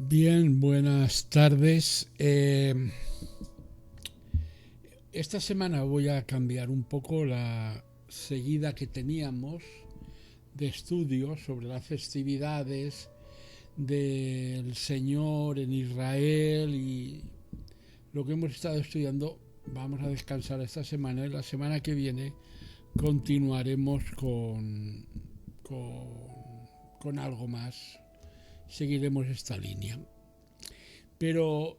Bien, buenas tardes. Esta semana voy a cambiar un poco la seguida que teníamos de estudios sobre las festividades del Señor en Israel y lo que hemos estado estudiando. Vamos a descansar esta semana y la semana que viene continuaremos con algo más. Seguiremos esta línea. Pero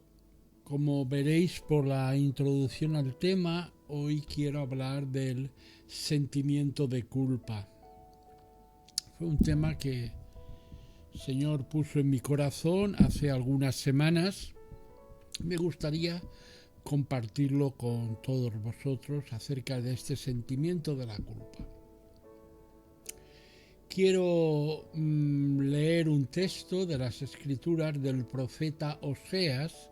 como veréis por la introducción al tema, hoy quiero hablar del sentimiento de culpa. Fue un tema que el Señor puso en mi corazón hace algunas semanas. Me gustaría compartirlo con todos vosotros acerca de este sentimiento de la culpa. Quiero leer un texto de las Escrituras del profeta Oseas,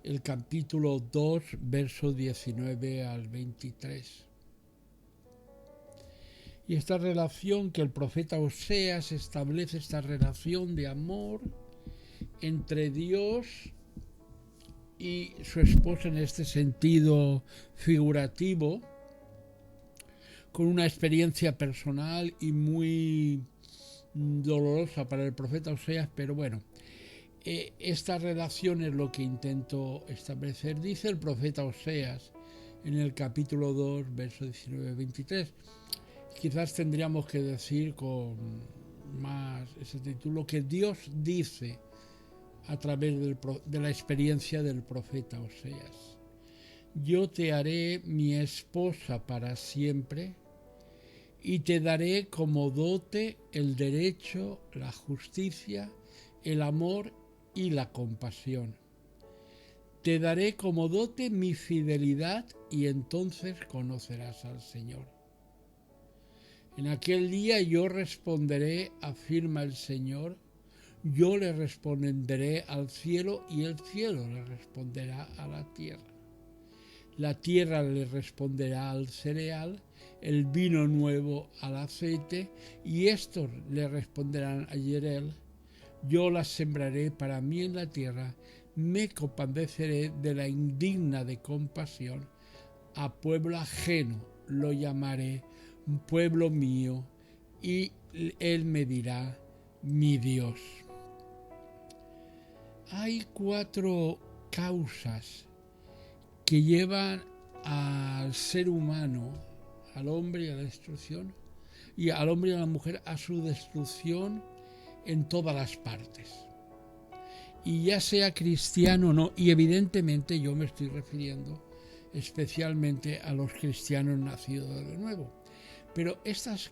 el capítulo 2, verso 19 al 23. Y esta relación que el profeta Oseas establece, esta relación de amor entre Dios y su esposa en este sentido figurativo, con una experiencia personal y muy dolorosa para el profeta Oseas, pero bueno, esta relación es lo que intento establecer. Dice el profeta Oseas en el capítulo 2, verso 19-23. Quizás tendríamos que decir con más ese título que Dios dice a través de la experiencia del profeta Oseas. Yo te haré mi esposa para siempre y te daré como dote el derecho, la justicia, el amor y la compasión. Te daré como dote mi fidelidad y entonces conocerás al Señor. En aquel día yo responderé, afirma el Señor, yo le responderé al cielo y el cielo le responderá a la tierra. La tierra le responderá al cereal, el vino nuevo al aceite, y estos le responderán a Yerel. Yo las sembraré para mí en la tierra, me compadeceré de la indigna de compasión. A pueblo ajeno lo llamaré pueblo mío, y él me dirá mi Dios. Hay 4 causas que llevan al ser humano, al hombre y a la destrucción, y al hombre y a la mujer a su destrucción en todas las partes. Y ya sea cristiano o no, y evidentemente yo me estoy refiriendo especialmente a los cristianos nacidos de nuevo. Pero estas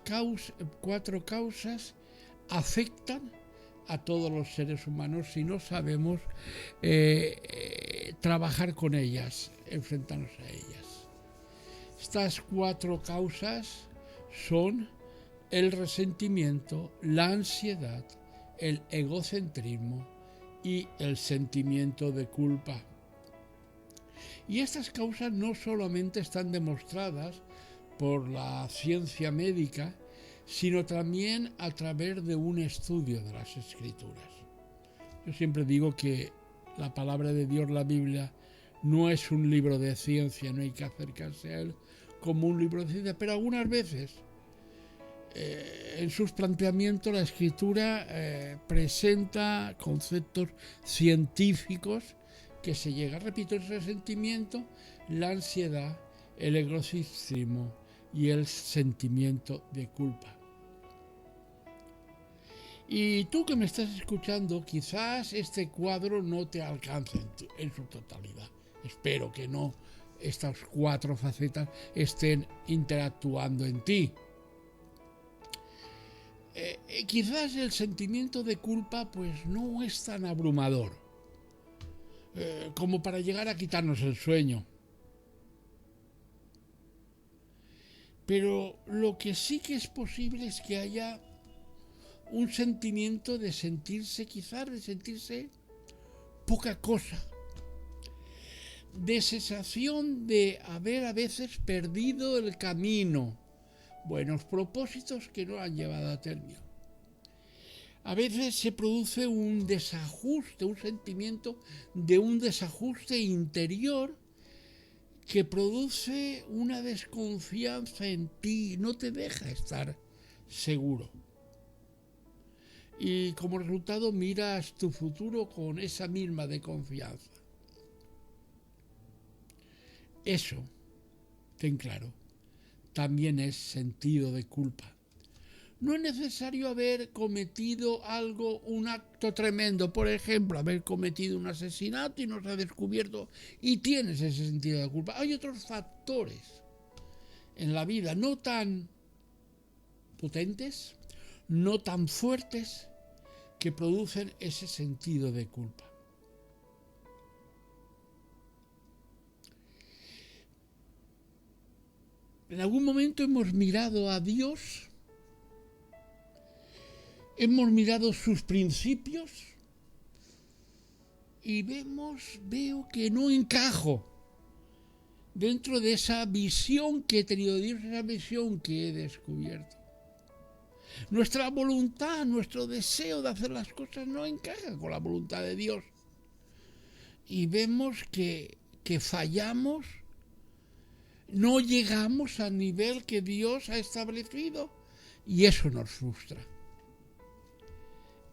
4 causas afectan a todos los seres humanos si no sabemos trabajar con ellas, enfrentarnos a ellas. Estas 4 causas son el resentimiento, la ansiedad, el egocentrismo y el sentimiento de culpa. Y estas causas no solamente están demostradas por la ciencia médica, sino también a través de un estudio de las Escrituras. Yo siempre digo que la palabra de Dios, la Biblia, no es un libro de ciencia, no hay que acercarse a él como un libro de ciencia, pero algunas veces en sus planteamientos la Escritura presenta conceptos científicos que se llega, repito, el resentimiento, la ansiedad, el egocentrismo y el sentimiento de culpa. Y tú que me estás escuchando, quizás este cuadro no te alcance en su totalidad. Espero que no estas 4 facetas estén interactuando en ti. Quizás el sentimiento de culpa pues no es tan abrumador como para llegar a quitarnos el sueño. Pero lo que sí que es posible es que haya un sentimiento de sentirse, quizás de sentirse poca cosa, de sensación de haber a veces perdido el camino, buenos propósitos que no han llevado a término. A veces se produce un desajuste, un sentimiento de un desajuste interior que produce una desconfianza en ti, no te deja estar seguro. Y como resultado miras tu futuro con esa misma desconfianza. Eso, ten claro, también es sentido de culpa. No es necesario haber cometido un acto tremendo, por ejemplo, haber cometido un asesinato y no se ha descubierto y tienes ese sentido de culpa. Hay otros factores en la vida no tan potentes, no tan fuertes, que producen ese sentido de culpa. En algún momento hemos mirado a Dios, hemos mirado sus principios y veo que no encajo dentro de esa visión que he tenido de Dios, esa visión que he descubierto. Nuestra voluntad, nuestro deseo de hacer las cosas no encaja con la voluntad de Dios. Y vemos que fallamos, no llegamos al nivel que Dios ha establecido y eso nos frustra.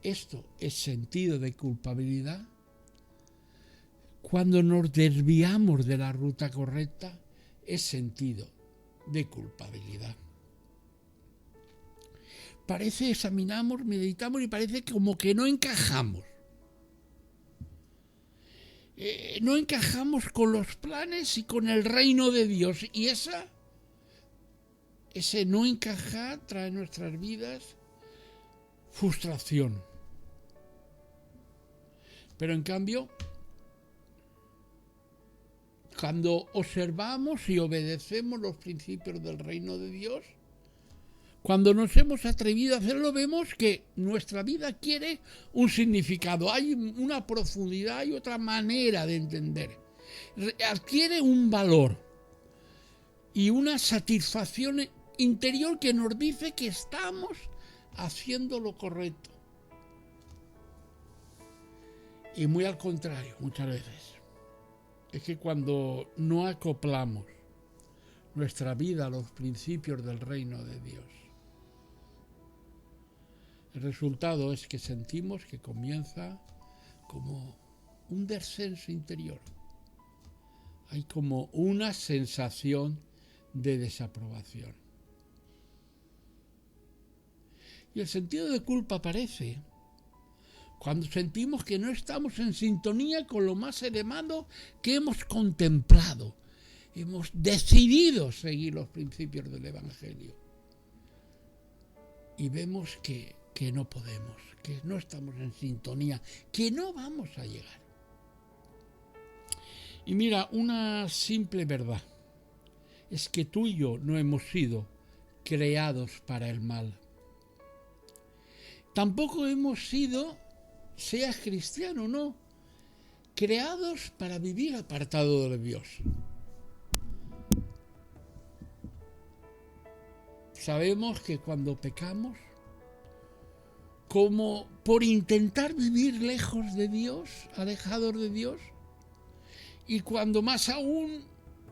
Esto es sentido de culpabilidad. Cuando nos desviamos de la ruta correcta, es sentido de culpabilidad. Examinamos, meditamos y parece como que no encajamos. No encajamos con los planes y con el reino de Dios. Y ese no encajar trae en nuestras vidas frustración. Pero en cambio, cuando observamos y obedecemos los principios del reino de Dios, cuando nos hemos atrevido a hacerlo, vemos que nuestra vida adquiere un significado, hay una profundidad, hay otra manera de entender. Adquiere un valor y una satisfacción interior que nos dice que estamos haciendo lo correcto. Y muy al contrario, muchas veces, es que cuando no acoplamos nuestra vida a los principios del reino de Dios, el resultado es que sentimos que comienza como un descenso interior. Hay como una sensación de desaprobación. Y el sentido de culpa aparece cuando sentimos que no estamos en sintonía con lo más elevado que hemos contemplado. Hemos decidido seguir los principios del Evangelio. Y vemos que no podemos, que no estamos en sintonía, que no vamos a llegar. Y mira, una simple verdad es que tú y yo no hemos sido creados para el mal. Tampoco hemos sido, seas cristiano o no, creados para vivir apartado de Dios. Sabemos que cuando pecamos, como por intentar vivir lejos de Dios, alejados de Dios, y cuando más aún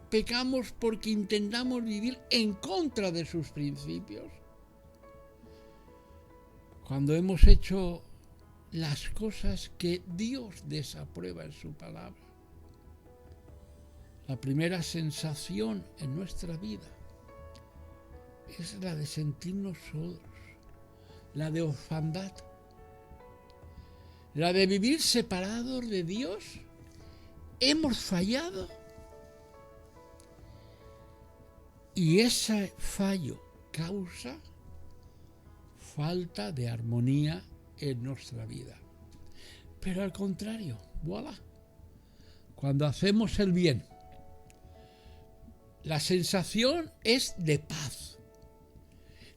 pecamos porque intentamos vivir en contra de sus principios, cuando hemos hecho las cosas que Dios desaprueba en su palabra, la primera sensación en nuestra vida es la de sentirnos solos, la de orfandad, la de vivir separados de Dios. Hemos fallado y ese fallo causa falta de armonía en nuestra vida. Pero al contrario, voilà, cuando hacemos el bien, la sensación es de paz,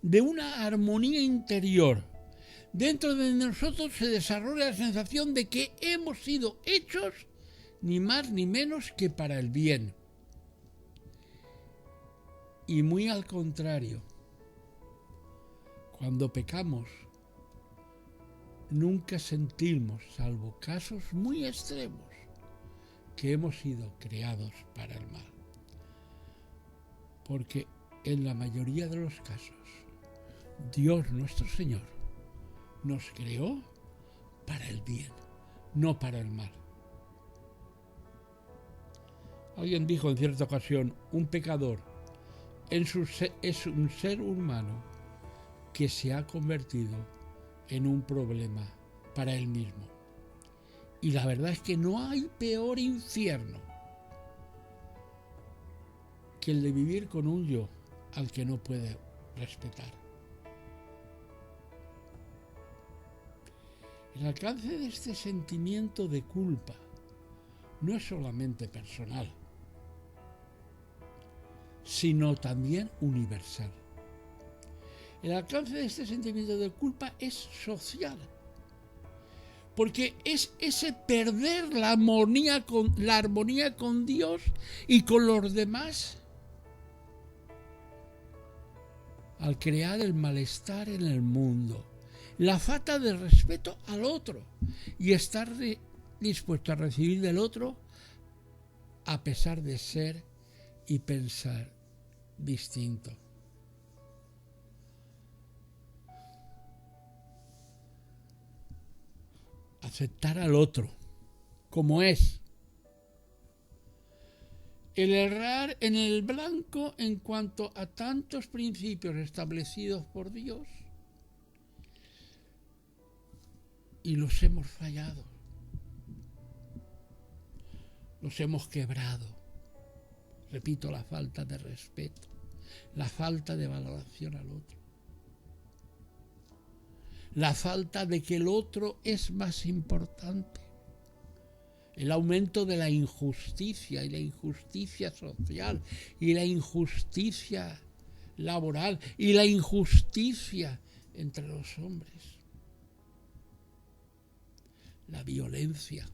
de una armonía interior. Dentro de nosotros se desarrolla la sensación de que hemos sido hechos ni más ni menos que para el bien. Y muy al contrario, cuando pecamos, nunca sentimos, salvo casos muy extremos, que hemos sido creados para el mal. Porque en la mayoría de los casos, Dios nuestro Señor nos creó para el bien, no para el mal. Alguien dijo en cierta ocasión, un pecador es un ser humano que se ha convertido en un problema para él mismo. Y la verdad es que no hay peor infierno que el de vivir con un yo al que no puede respetar. El alcance de este sentimiento de culpa no es solamente personal, sino también universal. El alcance de este sentimiento de culpa es social, porque es ese perder la armonía con Dios y con los demás al crear el malestar en el mundo, la falta de respeto al otro y estar dispuesto a recibir del otro a pesar de ser y pensar distinto. Aceptar al otro como es. El errar en el blanco en cuanto a tantos principios establecidos por Dios y los hemos fallado, los hemos quebrado. Repito, la falta de respeto, la falta de valoración al otro, la falta de que el otro es más importante, el aumento de la injusticia y la injusticia social y la injusticia laboral y la injusticia entre los hombres, la violencia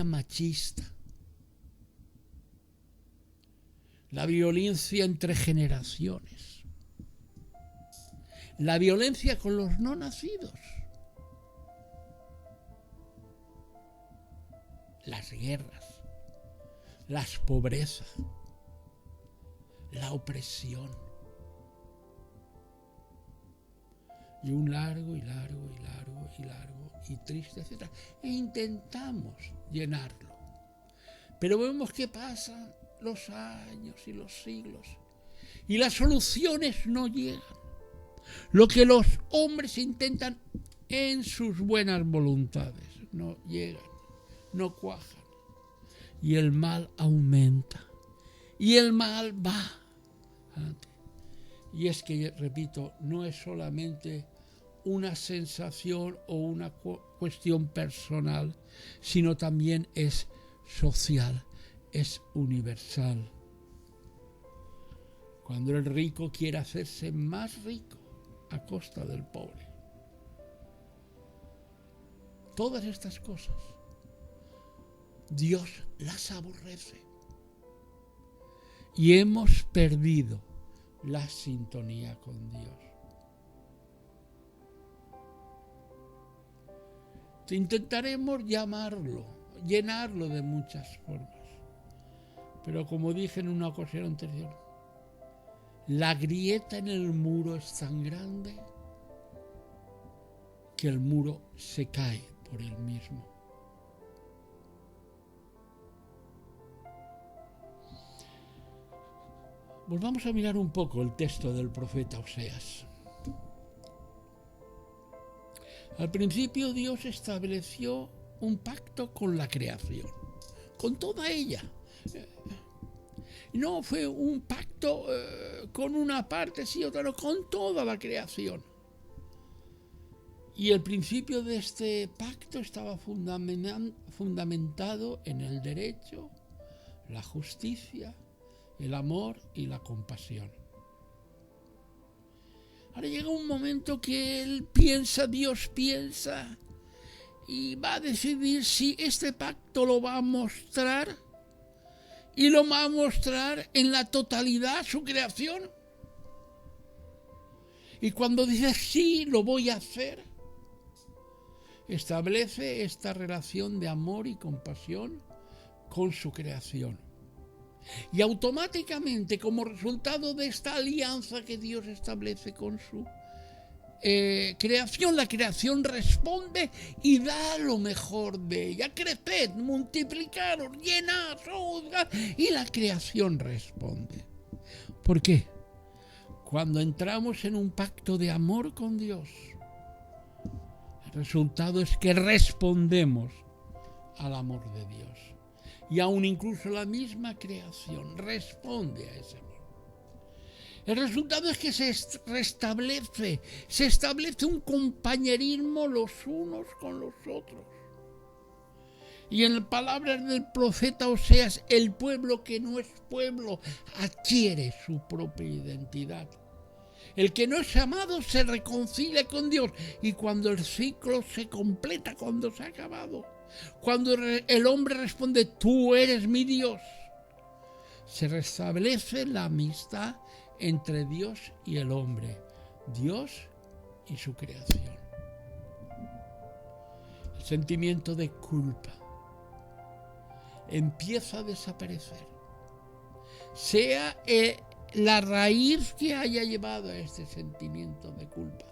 machista, la violencia entre generaciones, la violencia con los no nacidos, las guerras, las pobrezas, la opresión y un largo y triste, etcétera. E intentamos llenarlo, pero vemos que pasan los años y los siglos y las soluciones no llegan. Lo que los hombres intentan en sus buenas voluntades no llegan, no cuajan, y el mal aumenta y el mal va adelante. Y es que, repito, no es solamente una sensación o una cuestión personal, sino también es social, es universal. Cuando el rico quiere hacerse más rico a costa del pobre. Todas estas cosas Dios las aborrece. Y hemos perdido la sintonía con Dios. Intentaremos llenarlo de muchas formas. Pero como dije en una ocasión anterior, la grieta en el muro es tan grande que el muro se cae por él mismo. Volvamos a mirar un poco el texto del profeta Oseas. Al principio Dios estableció un pacto con la creación, con toda ella. No fue un pacto con una parte sí, otra no, con toda la creación. Y el principio de este pacto estaba fundamentado en el derecho, la justicia, el amor y la compasión. Ahora llega un momento que Dios piensa, y va a decidir si este pacto lo va a mostrar, y lo va a mostrar en la totalidad su creación. Y cuando dice sí, lo voy a hacer, establece esta relación de amor y compasión con su creación. Y automáticamente, como resultado de esta alianza que Dios establece con su creación, la creación responde y da lo mejor de ella. Creced, multiplicaros, llenad, sojuzgad, y la creación responde. ¿Por qué? Cuando entramos en un pacto de amor con Dios, el resultado es que respondemos al amor de Dios. Y aún incluso la misma creación responde a ese amor. El resultado es que se establece un compañerismo los unos con los otros. Y en palabras del profeta Oseas, el pueblo que no es pueblo adquiere su propia identidad. El que no es amado se reconcilia con Dios, y cuando el ciclo se completa, cuando se ha acabado, cuando el hombre responde, tú eres mi Dios, se restablece la amistad entre Dios y el hombre, Dios y su creación. El sentimiento de culpa empieza a desaparecer, sea la raíz que haya llevado a este sentimiento de culpa.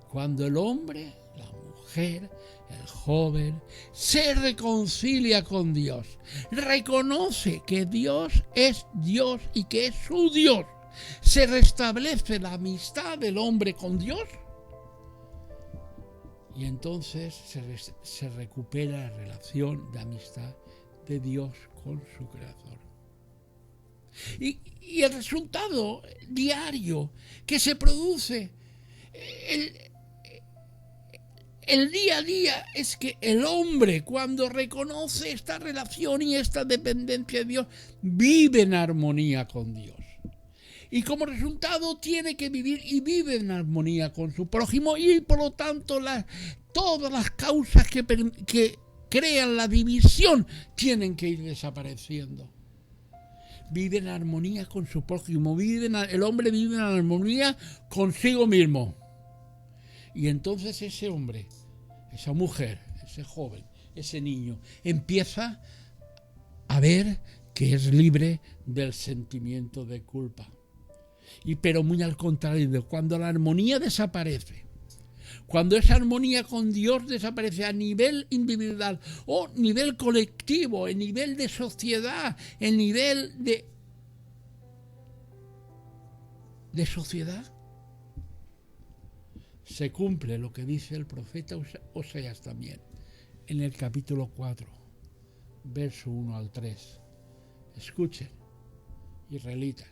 Cuando el hombre, la mujer, el joven se reconcilia con Dios, reconoce que Dios es Dios y que es su Dios, se restablece la amistad del hombre con Dios, y entonces se recupera la relación de amistad de Dios con su creador. Y el resultado diario que se produce el día a día es que el hombre, cuando reconoce esta relación y esta dependencia de Dios, vive en armonía con Dios. Y como resultado tiene que vivir y vive en armonía con su prójimo, y por lo tanto todas las causas que crean la división tienen que ir desapareciendo. Vive en armonía con su prójimo, el hombre vive en armonía consigo mismo. Y entonces ese hombre, esa mujer, ese joven, ese niño, empieza a ver que es libre del sentimiento de culpa. Pero muy al contrario, cuando la armonía desaparece, cuando esa armonía con Dios desaparece a nivel individual o nivel colectivo, en nivel de sociedad, en nivel de sociedad, se cumple lo que dice el profeta Oseas también, en el capítulo 4, verso 1 al 3. Escuchen, israelitas,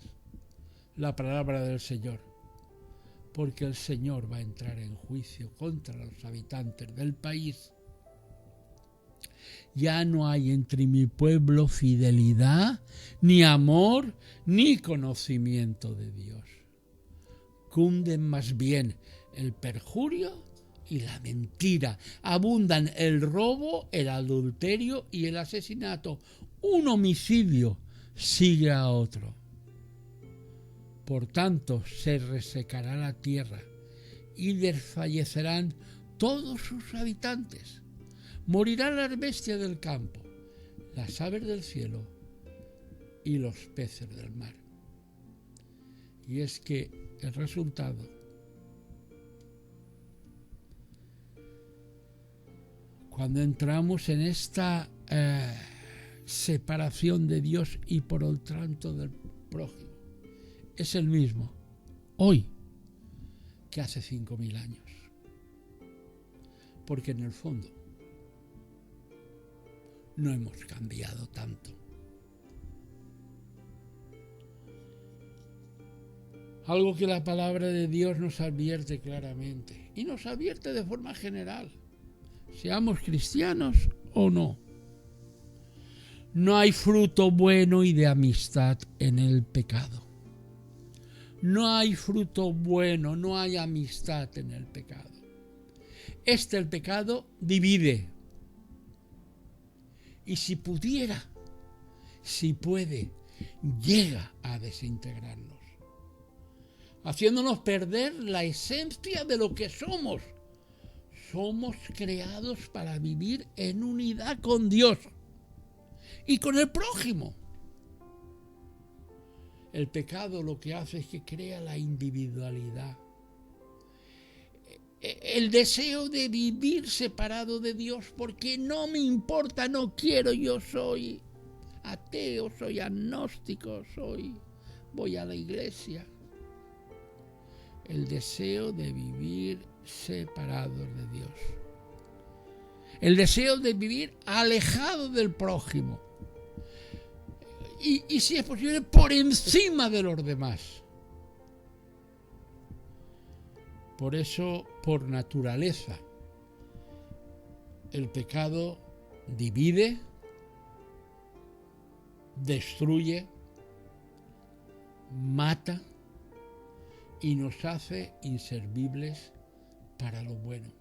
la palabra del Señor, porque el Señor va a entrar en juicio contra los habitantes del país. Ya no hay entre mi pueblo fidelidad, ni amor, ni conocimiento de Dios. Cunden más bien el perjurio y la mentira. Abundan el robo, el adulterio y el asesinato. Un homicidio sigue a otro. Por tanto, se resecará la tierra y desfallecerán todos sus habitantes. Morirán las bestias del campo, las aves del cielo y los peces del mar. Y es que el resultado, cuando entramos en esta separación de Dios y por el tanto del prójimo, es el mismo hoy que hace 5.000 años. Porque en el fondo no hemos cambiado tanto. Algo que la palabra de Dios nos advierte claramente, y nos advierte de forma general, seamos cristianos o no. No hay fruto bueno y de amistad en el pecado. No hay fruto bueno, no hay amistad en el pecado. El pecado divide. Y si pudiera, si puede, llega a desintegrarnos, haciéndonos perder la esencia de lo que somos. somos creados para vivir en unidad con Dios y con el prójimo. El pecado lo que hace es que crea la individualidad. El deseo de vivir separado de Dios porque no me importa, no quiero, yo soy ateo, soy agnóstico, voy a la iglesia. El deseo de vivir separados de Dios. El deseo de vivir alejado del prójimo. Y si es posible, por encima de los demás. Por eso, por naturaleza, el pecado divide, destruye, mata y nos hace inservibles para lo bueno.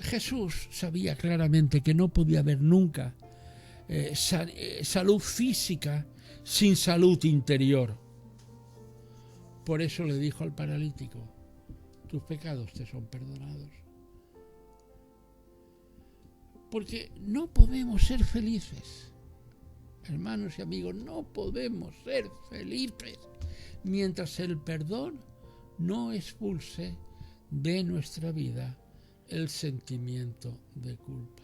Jesús sabía claramente que no podía haber nunca salud física sin salud interior. Por eso le dijo al paralítico: tus pecados te son perdonados. Porque no podemos ser felices, hermanos y amigos, no podemos ser felices mientras el perdón no expulse de nuestra vida el sentimiento de culpa.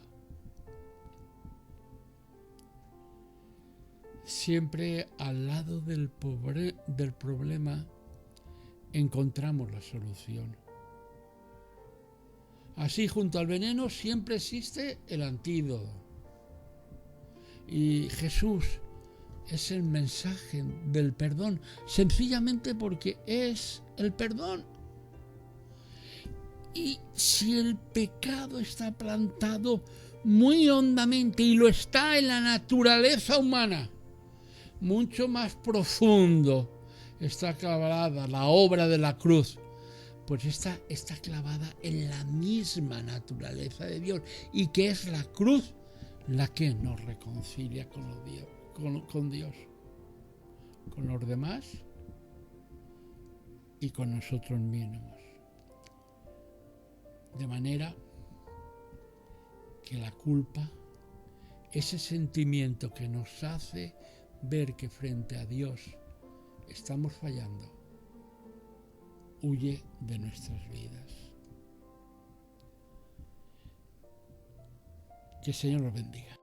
Siempre al lado del problema encontramos la solución. Así, junto al veneno siempre existe el antídoto. Y Jesús es el mensaje del perdón, sencillamente porque es el perdón. Y si el pecado está plantado muy hondamente, y lo está en la naturaleza humana, mucho más profundo está clavada la obra de la cruz, pues está clavada en la misma naturaleza de Dios, y que es la cruz la que nos reconcilia con Dios, con los demás y con nosotros mismos. De manera que la culpa, ese sentimiento que nos hace ver que frente a Dios estamos fallando, huye de nuestras vidas. Que el Señor los bendiga.